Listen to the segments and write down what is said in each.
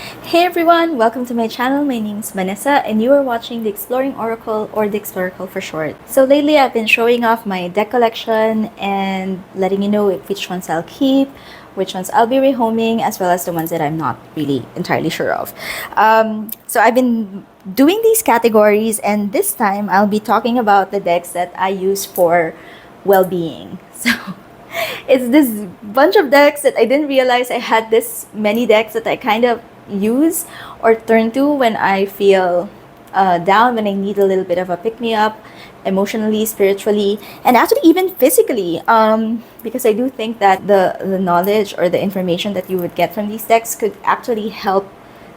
Hey everyone, welcome to my channel. My name is Vanessa and you are watching the Exploring Oracle, or the Exploracle for short. So lately I've been showing off my deck collection and letting you know which ones I'll keep, which ones I'll be rehoming, as well as the ones that I'm not really entirely sure of. So I've been doing these categories, and this time I'll be talking about the decks that I use for well-being. So it's this bunch of decks that I didn't realize I had this many decks that I kind of use or turn to when I feel down, when I need a little bit of a pick me up emotionally, spiritually, and actually even physically. Because I do think that the knowledge or the information that you would get from these decks could actually help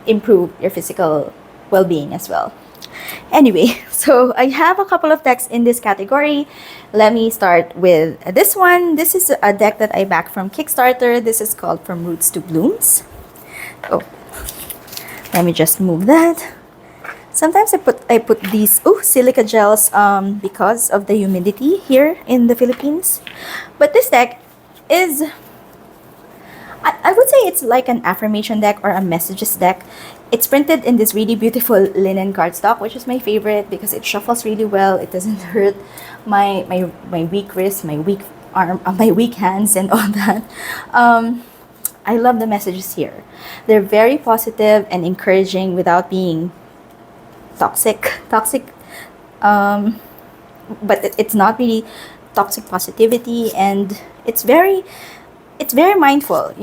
improve your physical well being as well. Anyway, so I have a couple of decks in this category. Let me start with this one. This is a deck that I backed from Kickstarter. This is called From Roots to Blooms. Oh, let me just move that. Sometimes I put these silica gels because of the humidity here in the Philippines. But this deck is, I would say it's like an affirmation deck or a messages deck. It's printed in this really beautiful linen cardstock, which is my favorite because it shuffles really well. It doesn't hurt my weak wrist, my weak arm, my weak hands, and all that. I love the messages here. They're very positive and encouraging without being toxic. But it's not really toxic positivity, and it's very mindful.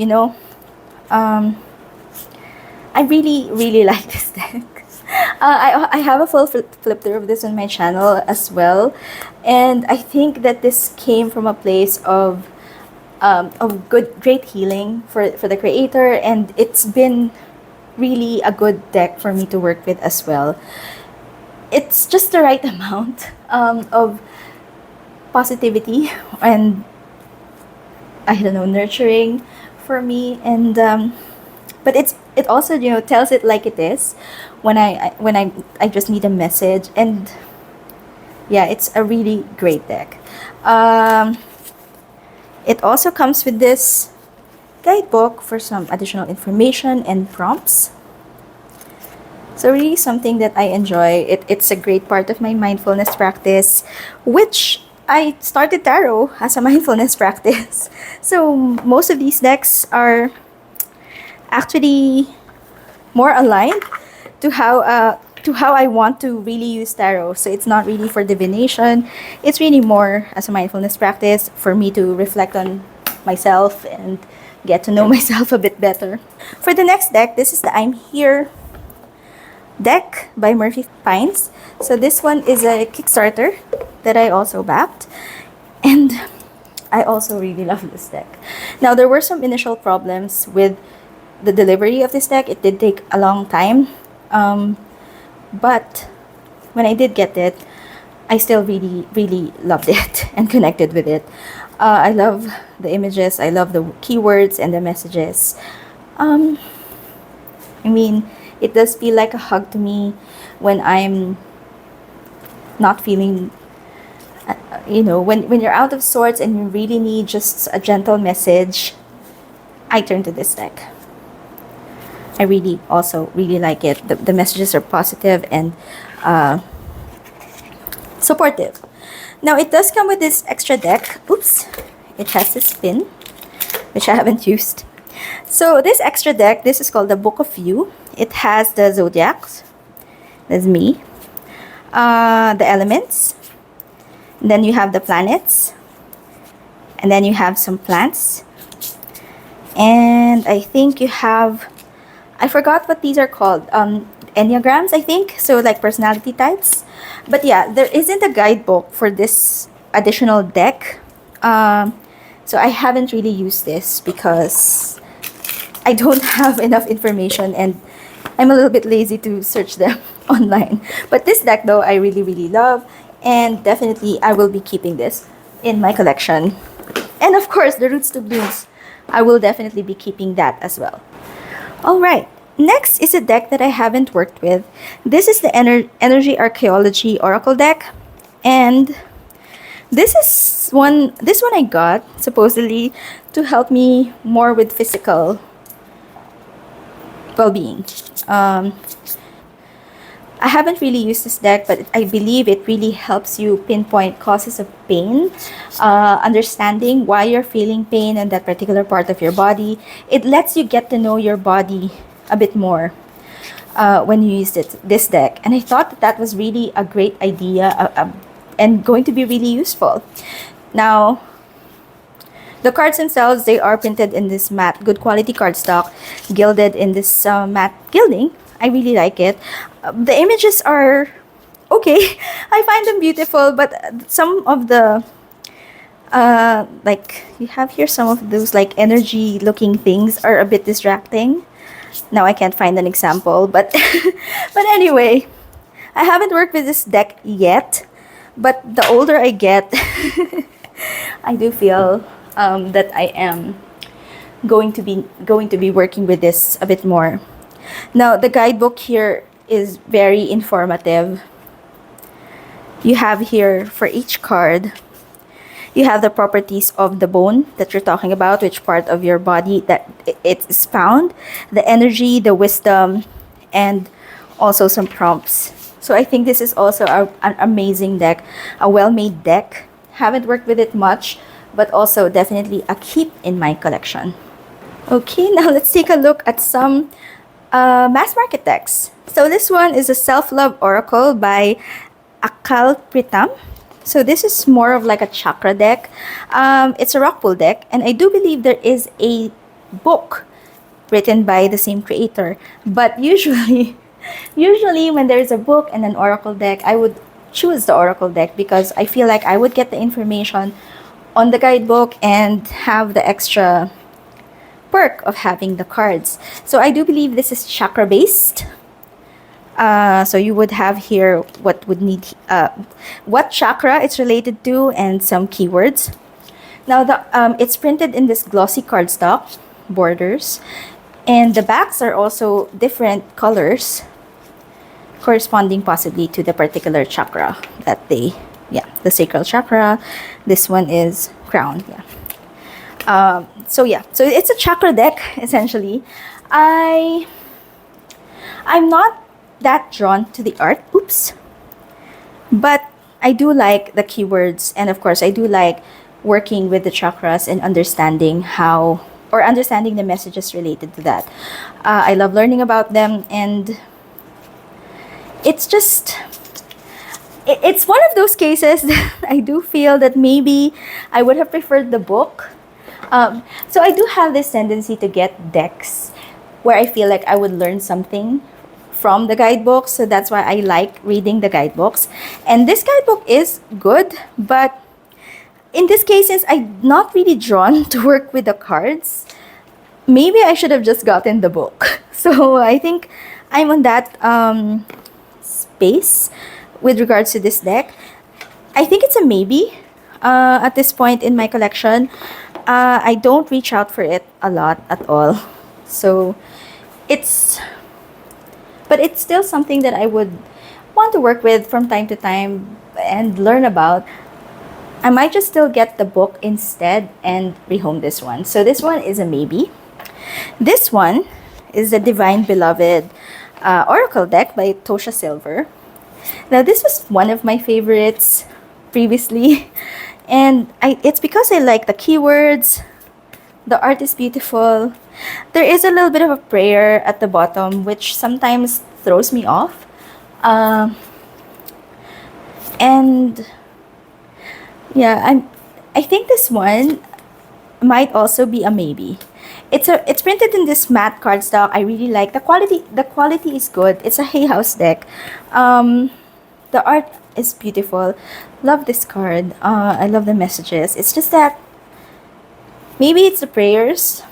I really like this deck. I have a full flip through of this on my channel as well, and I think that this came from a place of great healing for the creator, and it's been really a good deck for me to work with as well. It's just the right amount of positivity and, I don't know, nurturing for me, and but it also tells it like it is when I just need a message. And yeah, it's a really great deck. It also comes with this guidebook for some additional information and prompts. So really something that I enjoy. It's a great part of my mindfulness practice, which I started tarot as a mindfulness practice. So most of these decks are actually more aligned to how I want to really use tarot. So it's not really for divination. It's really more as a mindfulness practice for me to reflect on myself and get to know myself a bit better. For the next deck, this is the I'm Here deck by Murphy Pines. So this one is a Kickstarter that I also backed, and I also really love this deck. Now, there were some initial problems with the delivery of this deck. It did take a long time, but when I did get it, I still really loved it and connected with it. I love the images, I love the keywords and the messages. I mean, it does feel like a hug to me when I'm not feeling, when you're out of sorts and you really need just a gentle message. I turn to this deck. I really also really like it. The messages are positive and supportive. Now, it does come with this extra deck. Oops, it has this pin, which I haven't used. So this extra deck, this is called the Book of You. It has the zodiacs, that's me, the elements, and then you have the planets, and then you have some plants, and I think you have, I forgot what these are called, enneagrams, I think, so like personality types. But yeah, there isn't a guidebook for this additional deck, so I haven't really used this because I don't have enough information and I'm a little bit lazy to search them online. But this deck though, I really love, and definitely I will be keeping this in my collection. And of course, the Roots to Blooms, I will definitely be keeping that as well. Alright, next is a deck that I haven't worked with. This is the Energy Archaeology Oracle deck, and this one I got supposedly to help me more with physical well-being. I haven't really used this deck, but I believe it really helps you pinpoint causes of pain, understanding why you're feeling pain in that particular part of your body. It lets you get to know your body a bit more when you use this deck. And I thought that that was really a great idea and going to be really useful. Now, the cards themselves, they are printed in this matte, good quality cardstock, gilded in this matte gilding. I really like it. The images are okay. I find them beautiful, but some of the like you have here, some of those like energy looking things are a bit distracting. Now I can't find an example, but but anyway, I haven't worked with this deck yet, but the older I get, I do feel that I am going to be working with this a bit more. Now, the guidebook here is very informative. You have here for each card, you have the properties of the bone that you're talking about, which part of your body that it is found, the energy, the wisdom, and also some prompts. So I think this is also an amazing deck, a well-made deck. Haven't worked with it much, but also definitely a keep in my collection. Okay, now let's take a look at some mass market decks. So this one is a Self-Love Oracle by Akal Pritam. So this is more of like a chakra deck. It's a rock pool deck, and I do believe there is a book written by the same creator. But usually when there's a book and an oracle deck, I would choose the oracle deck because I feel like I would get the information on the guidebook and have the extra perk of having the cards. So I do believe this is chakra based. So you would have here what chakra it's related to and some keywords. Now it's printed in this glossy cardstock borders, and the backs are also different colors corresponding possibly to the particular chakra that the sacral chakra. This one is crown. So it's a chakra deck essentially. I'm not that drawn to the art, but I do like the keywords, and of course I do like working with the chakras and understanding the messages related to that. I love learning about them, and it's one of those cases that I do feel that maybe I would have preferred the book. So I do have this tendency to get decks where I feel like I would learn something from the guidebooks. So that's why I like reading the guidebooks. And this guidebook is good, but in this case, since I'm not really drawn to work with the cards, maybe I should have just gotten the book. So I think I'm on that space with regards to this deck. I think it's a maybe at this point in my collection. I don't reach out for it a lot at all. So it's still something that I would want to work with from time to time and learn about. I might just still get the book instead and rehome this one. So this one is a maybe. This one is the Divine Beloved Oracle deck by Tosha Silver. Now this was one of my favorites previously, and it's because I like the keywords. The art is beautiful. There is a little bit of a prayer at the bottom, which sometimes throws me off. And yeah, I think this one might also be a maybe. It's printed in this matte cardstock. I really like the quality. The quality is good. It's a Hay House deck. The art is beautiful. Love this card. I love the messages. It's just that maybe it's the prayers.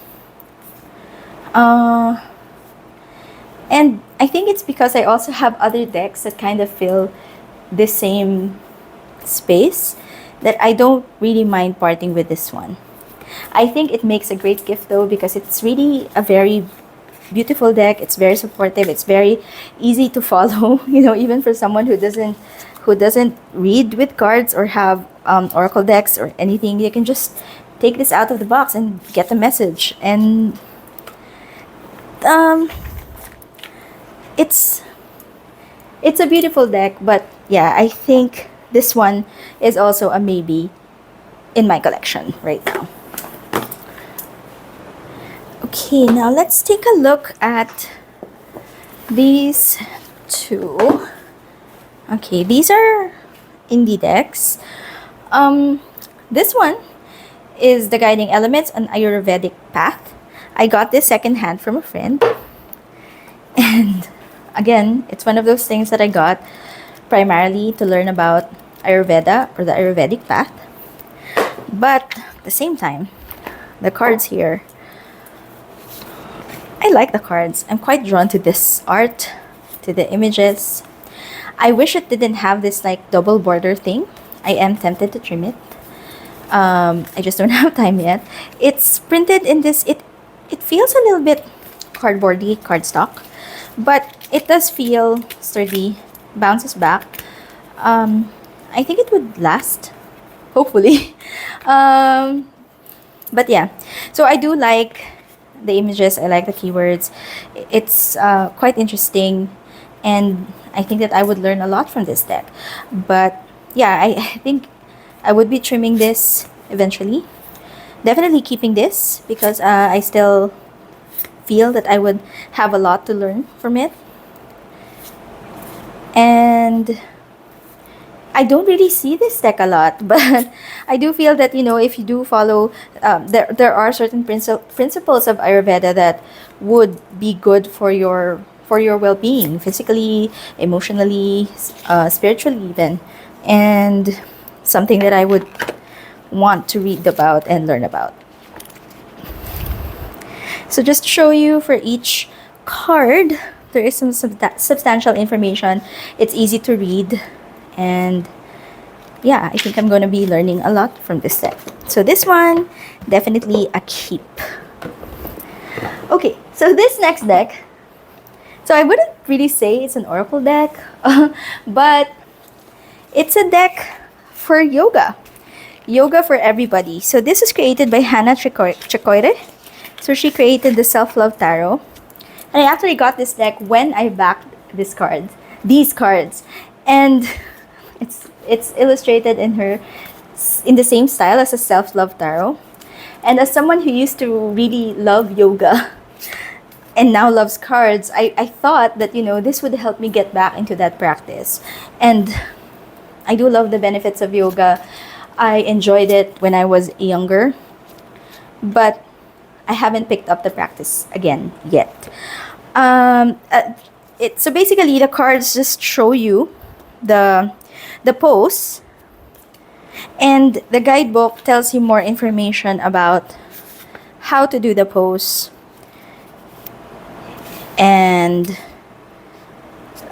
And I think it's because I also have other decks that kind of fill the same space that I don't really mind parting with this one. I think it makes a great gift though, because it's really a very beautiful deck. It's very supportive. It's very easy to follow, even for someone who doesn't read with cards or have oracle decks or anything. You can just take this out of the box and get the message. And it's it's a beautiful deck, but yeah, I think this one is also a maybe in my collection right now. Okay, now let's take a look at these two. Okay, these are indie decks. This one is the Guiding Elements on Ayurvedic Path. I got this secondhand from a friend. And again, it's one of those things that I got primarily to learn about Ayurveda or the Ayurvedic path. But at the same time, the cards here, I like the cards. I'm quite drawn to this art, to the images. I wish it didn't have this like double border thing. I am tempted to trim it. I just don't have time yet. It's printed in this, it feels a little bit cardboardy, cardstock, but it does feel sturdy, bounces back. I think it would last, hopefully. But yeah, so I do like the images, I like the keywords. It's quite interesting, and I think that I would learn a lot from this deck. But yeah, I think I would be trimming this eventually. Definitely keeping this because I still feel that I would have a lot to learn from it. And I don't really see this deck a lot, but I do feel that, you know, if you do follow, there are certain principles of Ayurveda that would be good for your well-being, physically, emotionally, spiritually even, and something that I would want to read about and learn about. So just to show you for each card, there is some substantial information. It's easy to read, and yeah, I think I'm going to be learning a lot from this set. So this one, definitely a keep. Okay, so this next deck, so I wouldn't really say it's an oracle deck, but it's a deck for yoga. Yoga for everybody. So this is created by Hannah Chicoire. So she created the Self-Love Tarot. And I actually got this deck when I backed these cards. And it's illustrated in the same style as a Self-Love Tarot. And as someone who used to really love yoga and now loves cards, I thought that, you know, this would help me get back into that practice. And I do love the benefits of yoga. I enjoyed it when I was younger, but I haven't picked up the practice again yet. So basically, the cards just show you the pose, and the guidebook tells you more information about how to do the pose and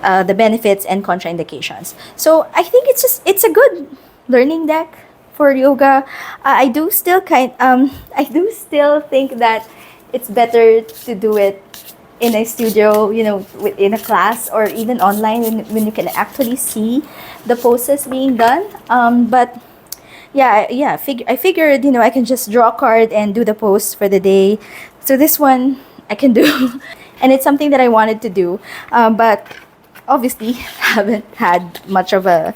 the benefits and contraindications. So I think it's a good learning deck for yoga. I do still think that it's better to do it in a studio, you know, in a class, or even online when you can actually see the poses being done. But yeah, I figured, you know, I can just draw a card and do the pose for the day. So this one I can do, and it's something that I wanted to do, but obviously haven't had much of a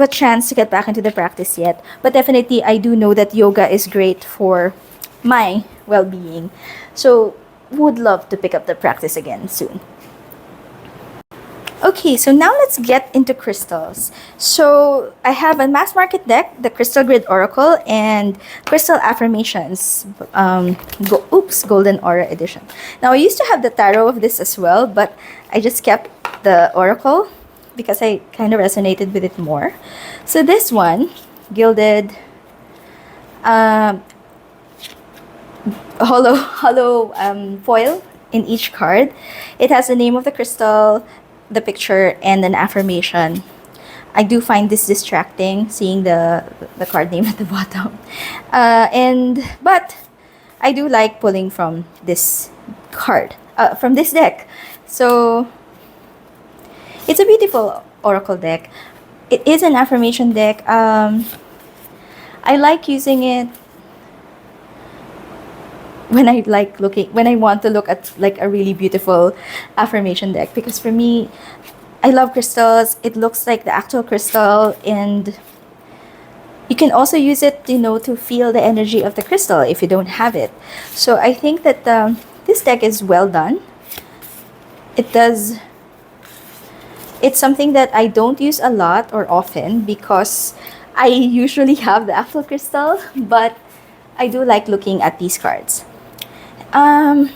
chance to get back into the practice yet. But definitely I do know that yoga is great for my well-being, so would love to pick up the practice again soon. Okay, so now let's get into crystals. So I have a mass market deck, the Crystal Grid Oracle and Crystal Affirmations, Golden Aura Edition. Now I used to have the tarot of this as well, but I just kept the Oracle because I kind of resonated with it more. So this one, gilded, hollow foil in each card. It has the name of the crystal, the picture, and an affirmation. I do find this distracting, seeing the card name at the bottom. But I do like pulling from this from this deck. So it's a beautiful oracle deck. It is an affirmation deck. I like using it when I want to look at like a really beautiful affirmation deck, because for me, I love crystals. It looks like the actual crystal, and you can also use it, to feel the energy of the crystal if you don't have it. So I think that this deck is well done. It does. It's something that I don't use a lot or often because I usually have the actual crystal, but I do like looking at these cards. I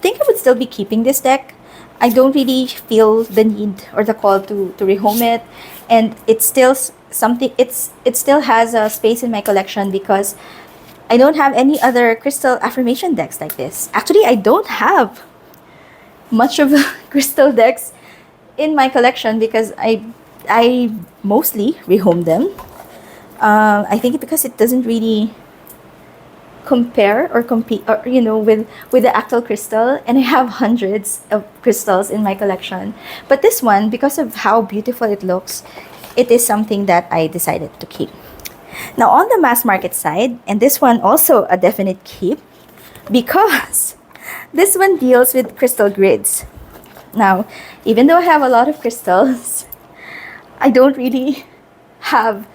think I would still be keeping this deck. I don't really feel the need or the call to rehome it, and it's still something. It still has a space in my collection because I don't have any other crystal affirmation decks like this. Actually, I don't have much of crystal decks in my collection because I mostly rehome them. I think because it doesn't really compare or compete, or with the actual crystal, and I have hundreds of crystals in my collection. But this one, because of how beautiful it looks, it is something that I decided to keep. Now on the mass market side, and this one also a definite keep, because this one deals with crystal grids. Now, even though I have a lot of crystals, I don't really have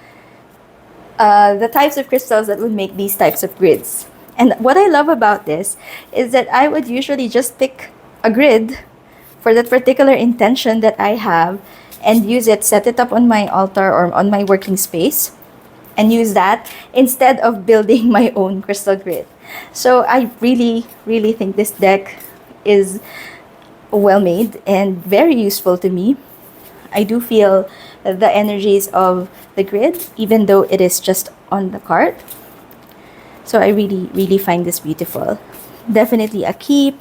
the types of crystals that would make these types of grids. And what I love about this is that I would usually just pick a grid for that particular intention that I have and use it, set it up on my altar or on my working space, and use that instead of building my own crystal grid. So I really, really think this deck is well made and very useful to me. I do feel the energies of the grid, even though it is just on the card. So I really, really find this beautiful. Definitely a keep.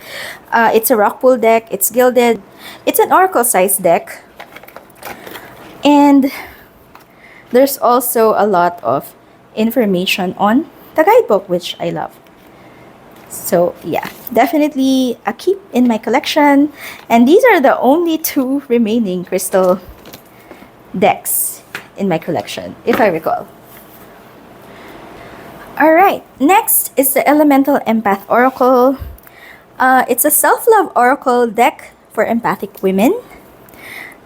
It's a rock pool deck. It's gilded. It's an oracle size deck. And there's also a lot of information on the guidebook, which I love. So yeah, definitely a keep in my collection. And these are the only two remaining crystal decks in my collection, if I recall. Alright, next is the Elemental Empath Oracle. It's a self-love oracle deck for empathic women.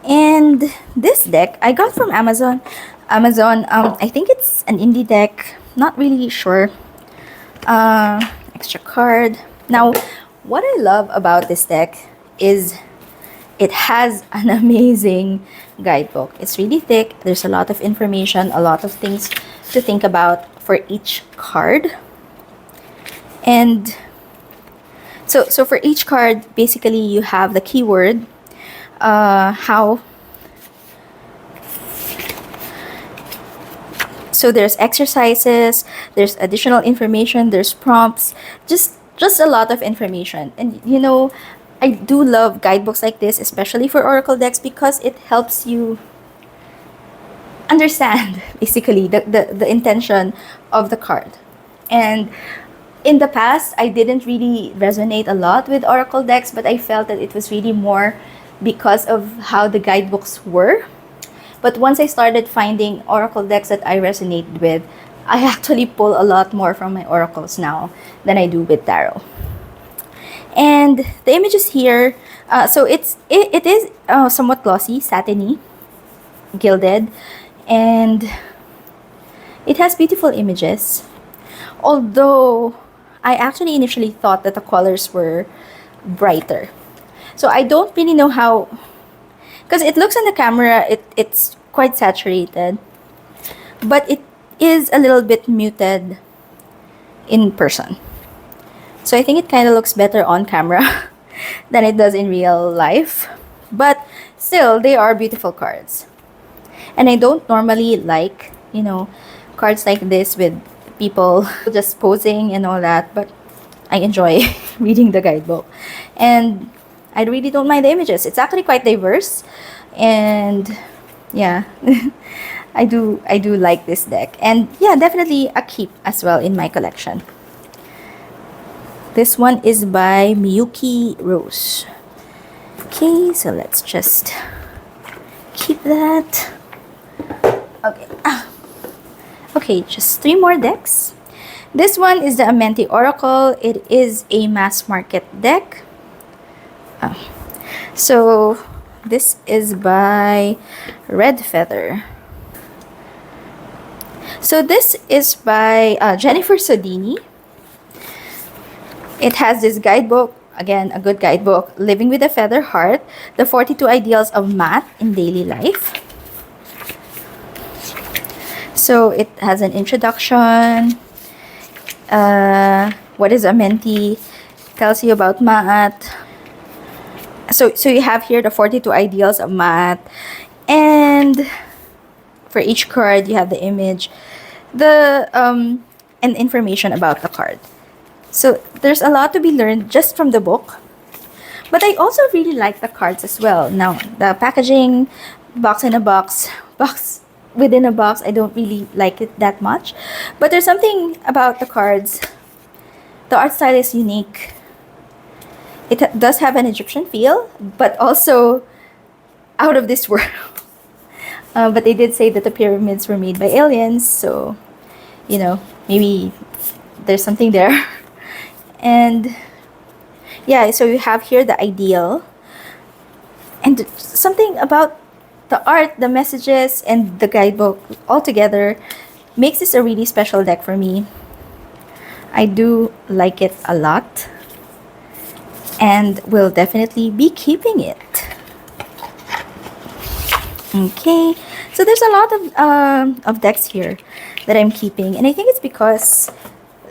And this deck I got from Amazon. I think it's an indie deck. Not really sure. Extra card. Now, what I love about this deck is it has an amazing guidebook. It's really thick. There's a lot of information, a lot of things to think about for each card. And so for each card, basically you have the keyword, how. So there's exercises, there's additional information, there's prompts, just a lot of information. And I do love guidebooks like this, especially for oracle decks, because it helps you understand basically the intention of the card. And in the past, I didn't really resonate a lot with oracle decks, but I felt that it was really more because of how the guidebooks were. But once I started finding oracle decks that I resonate with, I actually pull a lot more from my oracles now than I do with tarot. And the images here, so it is somewhat glossy, satiny, gilded, and it has beautiful images. Although I actually initially thought that the colors were brighter. So I don't really know how, because it looks on the camera, it's quite saturated, but it is a little bit muted in person. So I think it kind of looks better on camera than it does in real life. But still, they are beautiful cards. And I don't normally like, cards like this with people just posing and all that, but I enjoy reading the guidebook. And I really don't mind the images. It's actually quite diverse. And yeah, I do like this deck. And yeah, definitely a keep as well in my collection. This one is by Miyuki Rose. Okay, so let's just keep that. Okay. Okay, just 3 more decks. This one is the Amenti Oracle. It is a mass market deck. So this is by Red Feather. So this is by Jennifer Sodini. It has this guidebook, again, a good guidebook, Living with a Feather Heart, the 42 Ideals of Math in Daily Life. So it has an introduction, what is a Menti, tells you about math. So you have here the 42 Ideals of Math, and for each card you have the image, and information about the card. So there's a lot to be learned just from the book. But I also really like the cards as well. Now, the packaging, box in a box, box within a box, I don't really like it that much. But there's something about the cards. The art style is unique. It does have an Egyptian feel, but also out of this world. But they did say that the pyramids were made by aliens, so, you know, maybe there's something there. And yeah, so you have here the ideal, and something about the art, the messages, and the guidebook all together makes this a really special deck for me. I do like it a lot and will definitely be keeping it. Okay, so there's a lot of decks here that I'm keeping, and I think it's because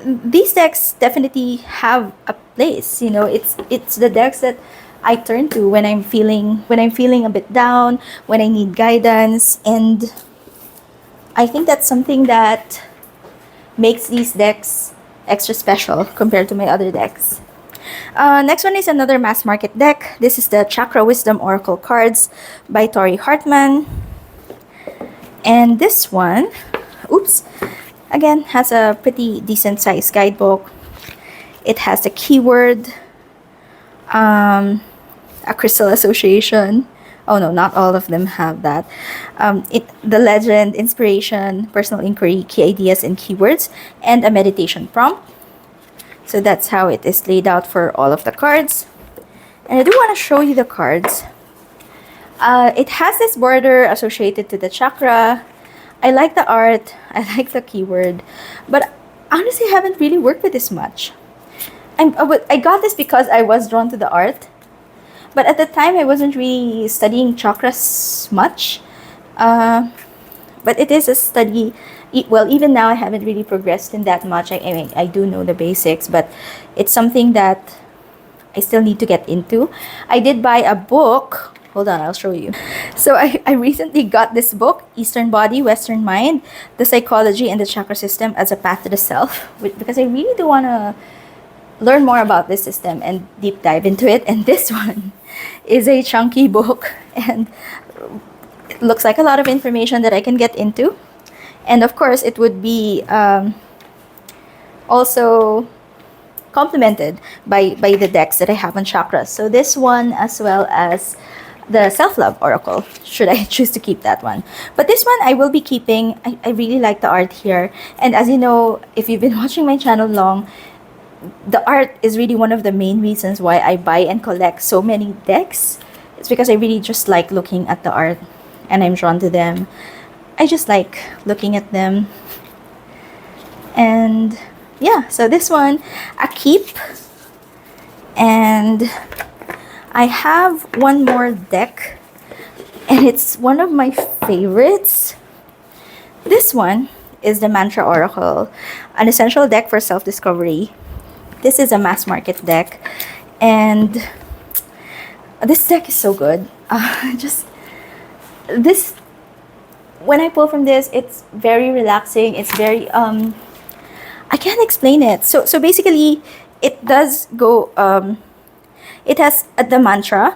these decks definitely have a place. You know, it's the decks that I turn to when I'm feeling a bit down, when I need guidance, and I think that's something that makes these decks extra special compared to my other decks. Next one is another mass market deck. This is the Chakra Wisdom Oracle cards by Tori Hartman, and this one, again, has a pretty decent sized guidebook. It has the keyword, a crystal association. Oh no, not all of them have that. The legend, inspiration, personal inquiry, key ideas and keywords, and a meditation prompt. So that's how it is laid out for all of the cards. And I do want to show you the cards. It has this border associated to the chakra. I like the art, I like the keyword, but honestly I haven't really worked with this much. I got this because I was drawn to the art, but at the time I wasn't really studying chakras much. But it is a study, well, even now I haven't really progressed in that much. I mean, I do know the basics, but it's something that I still need to get into. I did buy a book. Hold on, I'll show you. So I recently got this book, Eastern Body, Western Mind, The Psychology and the Chakra System as a Path to the Self, because I really do want to learn more about this system and deep dive into it. And this one is a chunky book, and it looks like a lot of information that I can get into. And of course, it would be also complemented by the decks that I have on chakras. So this one, as well as the Self-Love Oracle, should I choose to keep that one. But this one I will be keeping. I really like the art here. And as you know, if you've been watching my channel long, the art is really one of the main reasons why I buy and collect so many decks. It's because I really just like looking at the art and I'm drawn to them. I just like looking at them. And yeah, so this one, a keep. And I have one more deck, and it's one of my favorites. This one is the Mantra Oracle, an essential deck for self-discovery. This is a mass market deck, and this deck is so good. When I pull from this, it's very relaxing. It's very I can't explain it. So basically, it does go. It has the mantra,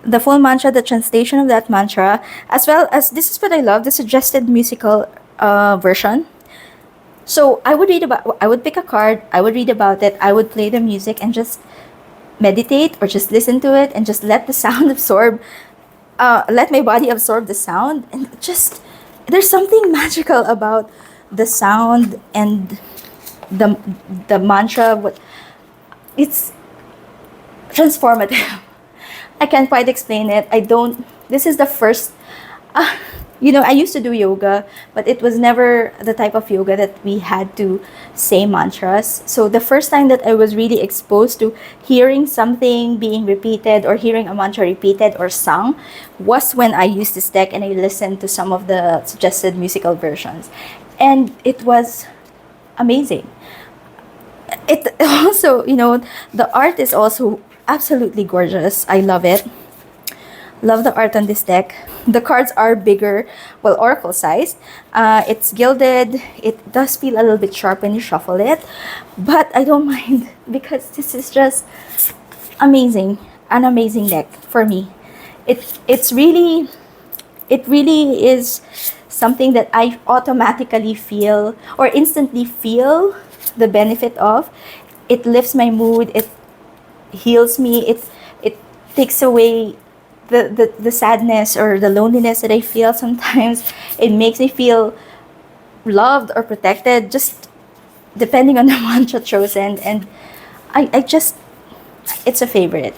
the full mantra, the translation of that mantra, as well as, this is what I love, the suggested musical version. So I would pick a card, I would read about it, I would play the music and just meditate or just listen to it and just let the sound absorb, let my body absorb the sound. And just, there's something magical about the sound and the the mantra, what it's transformative. I can't quite explain it. I don't. This is the first. Uh, I used to do yoga, but it was never the type of yoga that we had to say mantras. So the first time that I was really exposed to hearing something being repeated or hearing a mantra repeated or sung was when I used this deck and I listened to some of the suggested musical versions. And it was amazing. It also, the art is also absolutely gorgeous. I love it. Love the art on this deck. The cards are bigger, well, oracle sized. It's gilded. It does feel a little bit sharp when you shuffle it, but I don't mind because this is just amazing. An amazing deck for me. It really is something that I automatically feel or instantly feel the benefit of. It lifts my mood. It heals me. It takes away the sadness or the loneliness that I feel sometimes. It makes me feel loved or protected, just depending on the mantra chosen. And I just, it's a favorite.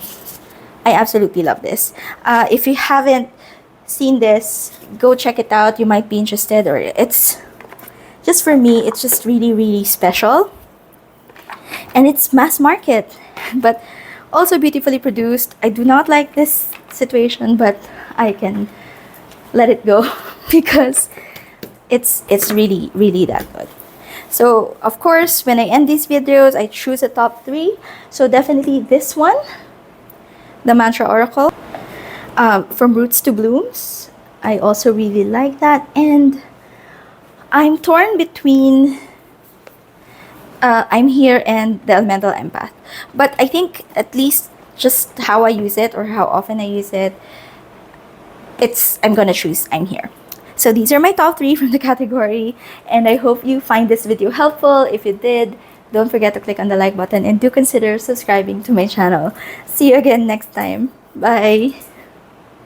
I absolutely love this. If you haven't seen this, go check it out. You might be interested, or it's just, for me, it's just really, really special. And it's mass market, but also beautifully produced. I do not like this situation, but I can let it go because it's really, really that good. So of course, when I end these videos, I choose a top 3. So definitely this one, the Mantra Oracle, from Roots to Blooms. I also really like that, and I'm torn between I'm Here and the Elemental Empath. But I think at least just how I use it or how often I use it, I'm gonna choose I'm Here. So these are my top 3 from the category, and I hope you find this video helpful. If you did, don't forget to click on the like button and do consider subscribing to my channel. See you again next time. Bye!